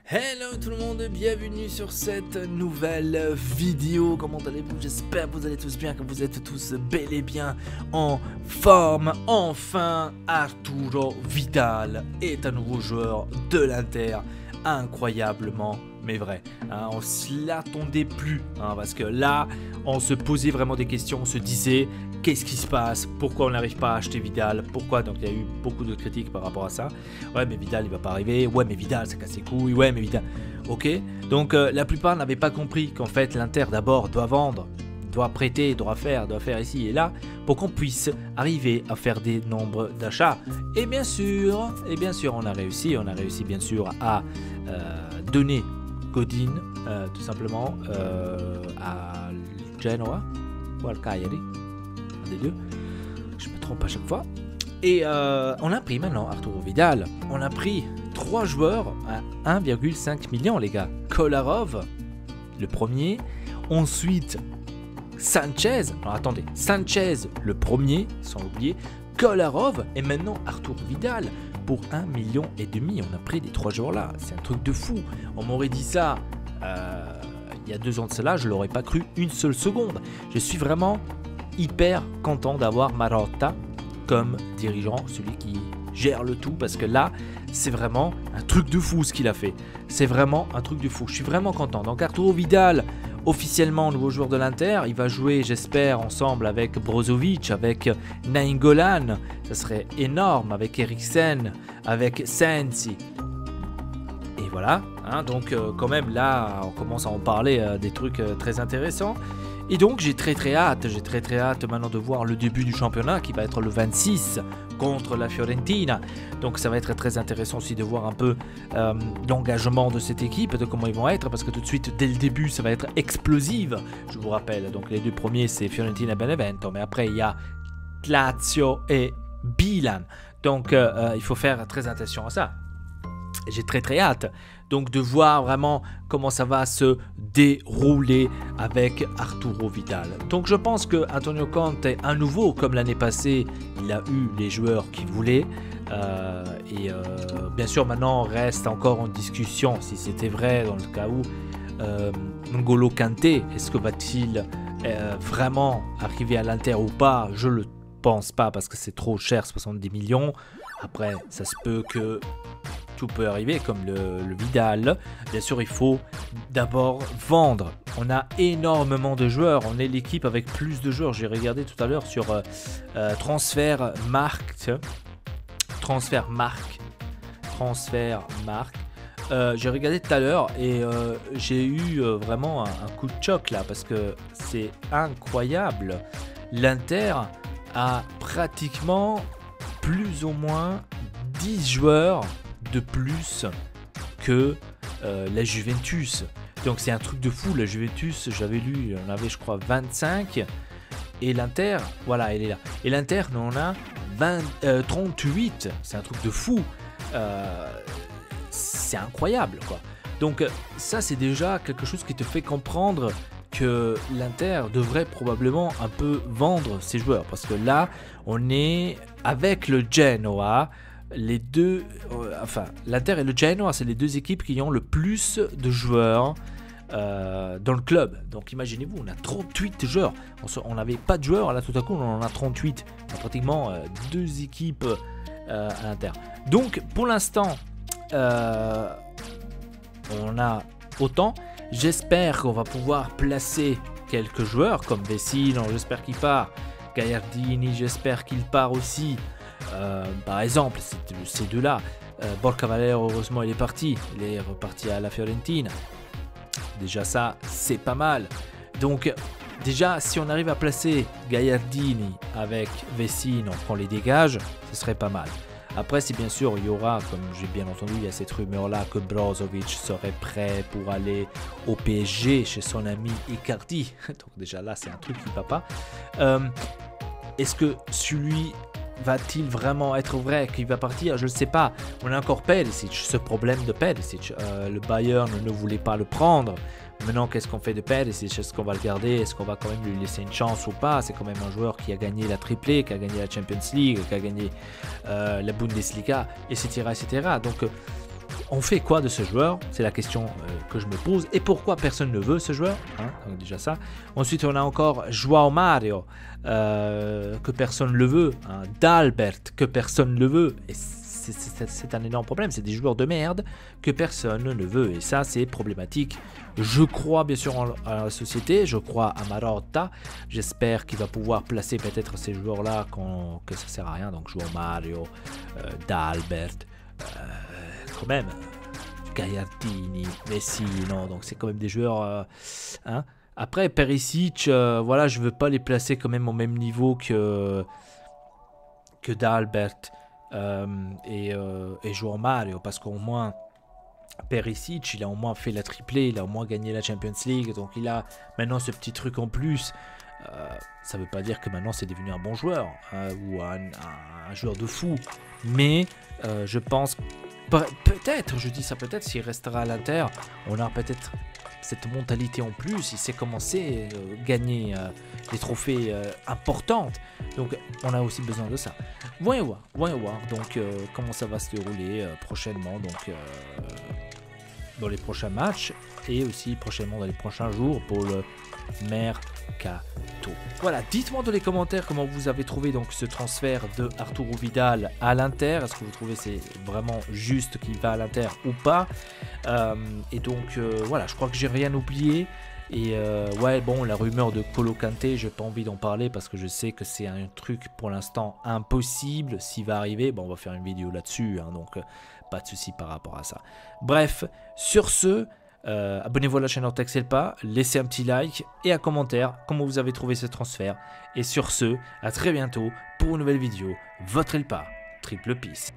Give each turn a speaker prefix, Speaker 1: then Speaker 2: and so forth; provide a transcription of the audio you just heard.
Speaker 1: Hello tout le monde, bienvenue sur cette nouvelle vidéo. Comment allez-vous? J'espère que vous allez tous bien, que vous êtes tous bel et bien en forme. Enfin, Arturo Vidal est un nouveau joueur de l'Inter. Incroyablement, mais vrai. On ne se l'attendait plus, parce que là, on se posait vraiment des questions. On se disait, qu'est-ce qui se passe? Pourquoi on n'arrive pas à acheter Vidal? Pourquoi? Donc il y a eu beaucoup de critiques par rapport à ça. Ouais, mais Vidal, il va pas arriver. Ouais, mais Vidal, ça casse les couilles. Ouais, mais Vidal... Ok. Donc la plupart n'avaient pas compris qu'en fait, l'Inter, d'abord, doit vendre, doit prêter, doit faire ici et là, pour qu'on puisse arriver à faire des nombres d'achats. Et bien sûr, on a réussi bien sûr à donner Godin, tout simplement, à Genoa, ou al Cagliari, un des deux, je me trompe à chaque fois. Et on a pris maintenant Arturo Vidal, on a pris 3 joueurs à 1,5 million les gars. Kolarov, le premier, ensuite Sanchez, alors attendez, Sanchez le premier, sans oublier, Kolarov et maintenant Arturo Vidal. Pour 1,5 million, on a pris les 3 joueurs là, c'est un truc de fou. On m'aurait dit ça il y a 2 ans de cela, je l'aurais pas cru une seule seconde. Je suis vraiment hyper content d'avoir Marotta comme dirigeant, celui qui gère le tout, parce que là, c'est vraiment un truc de fou ce qu'il a fait. C'est vraiment un truc de fou, je suis vraiment content. Donc Arturo Vidal, officiellement nouveau joueur de l'Inter, il va jouer, j'espère, ensemble avec Brozovic, avec Nainggolan, ça serait énorme, avec Eriksen, avec Sensi. Et voilà, donc quand même là, on commence à en parler des trucs très intéressants. Et donc j'ai très hâte maintenant de voir le début du championnat qui va être le 26 contre la Fiorentina. Donc ça va être très intéressant aussi de voir un peu l'engagement de cette équipe, de comment ils vont être, parce que tout de suite dès le début ça va être explosif, je vous rappelle. Donc les 2 premiers c'est Fiorentina et Benevento, mais après il y a Lazio et Milan. Donc il faut faire très attention à ça. J'ai très hâte donc de voir vraiment comment ça va se dérouler avec Arturo Vidal. Donc je pense que Antonio Conte, à nouveau comme l'année passée, il a eu les joueurs qu'il voulait. Bien sûr maintenant on reste encore en discussion si c'était vrai dans le cas où N'Golo Kanté, est-ce que va-t-il vraiment arriver à l'Inter ou pas? Je le pense pas parce que c'est trop cher, 70 millions. Après ça se peut que tout peut arriver comme le Vidal. Bien sûr il faut d'abord vendre. On a énormément de joueurs, on est l'équipe avec plus de joueurs. J'ai regardé tout à l'heure sur Transfermarkt. J'ai regardé tout à l'heure et j'ai eu vraiment un coup de choc là parce que c'est incroyable. L'Inter a pratiquement plus ou moins 10 joueurs de plus que la Juventus. Donc c'est un truc de fou. La Juventus, j'avais lu, on avait je crois 25 et l'Inter, voilà, elle est là. Et l'Inter, nous on a 38. C'est un truc de fou. C'est incroyable quoi. Donc ça c'est déjà quelque chose qui te fait comprendre que l'Inter devrait probablement un peu vendre ses joueurs, parce que là on est avec le Genoa. Les deux, l'Inter et le Genoa, c'est les 2 équipes qui ont le plus de joueurs dans le club. Donc imaginez-vous, on a 38 joueurs. On n'avait pas de joueurs, là tout à coup on en a 38. On a pratiquement 2 équipes à l'Inter. Donc pour l'instant, on a autant. J'espère qu'on va pouvoir placer quelques joueurs comme Vecino, j'espère qu'il part. Gagliardini, j'espère qu'il part aussi. Par exemple, ces 2-là, Borja Valero, heureusement il est parti, il est reparti à la Fiorentina. Déjà ça, c'est pas mal. Donc déjà, si on arrive à placer Gagliardini avec Vecino, qu'on les dégage, ce serait pas mal. Après, si bien sûr il y aura, comme j'ai bien entendu, il y a cette rumeur-là que Brozovic serait prêt pour aller au PSG chez son ami Icardi. Donc déjà là, c'est un truc qui ne va pas. Est-ce que celui va-t-il vraiment être vrai qu'il va partir? Je ne sais pas. On a encore Perisic, ce problème de Perisic. Le Bayern ne voulait pas le prendre. Maintenant, qu'est-ce qu'on fait de Perisic? Est-ce qu'on va le garder? Est-ce qu'on va quand même lui laisser une chance ou pas? C'est quand même un joueur qui a gagné la triplée, qui a gagné la Champions League, qui a gagné la Bundesliga, etc. Donc, On fait quoi de ce joueur? C'est la question que je me pose. Et pourquoi personne ne veut ce joueur, hein? Donc déjà ça. Ensuite, on a encore João Mario, que personne ne le veut. Hein? D'Albert, que personne ne le veut. Et c'est un énorme problème. C'est des joueurs de merde que personne ne veut. Et ça, c'est problématique. Je crois bien sûr en la société. Je crois à Marotta. J'espère qu'il va pouvoir placer peut-être ces joueurs-là que ça sert à rien. Donc João Mario, D'Albert, quand même. Gagliardini, Messi, non. Donc c'est quand même des joueurs... hein. Après, Perisic, voilà, je veux pas les placer quand même au même niveau que D'Albert. Et João Mario, parce qu'au moins Perisic, il a au moins fait la triplée, il a au moins gagné la Champions League, donc il a maintenant ce petit truc en plus. Ça veut pas dire que maintenant c'est devenu un bon joueur, ou un joueur de fou, mais je pense peut-être, je dis ça peut-être, s'il restera à l'Inter, on aura peut-être cette mentalité en plus, il sait commencer à gagner des trophées importantes. Donc on a aussi besoin de ça. Voyons voir donc comment ça va se dérouler prochainement, donc dans les prochains matchs et aussi prochainement dans les prochains jours pour le mercato. Voilà, dites-moi dans les commentaires comment vous avez trouvé donc ce transfert de Arturo Vidal à l'Inter. Est-ce que vous trouvez c'est vraiment juste qu'il va à l'Inter ou pas? Et donc voilà, je crois que j'ai rien oublié. Et ouais, bon, la rumeur de Kolo Kanté, j'ai pas envie d'en parler parce que je sais que c'est un truc pour l'instant impossible. S'il va arriver, bon, on va faire une vidéo là-dessus, hein, donc pas de souci par rapport à ça. Bref, sur ce, abonnez-vous à la chaîne Hortexel pas, laissez un petit like et un commentaire comment vous avez trouvé ce transfert. Et sur ce, à très bientôt pour une nouvelle vidéo. Votre Elpa, triple peace.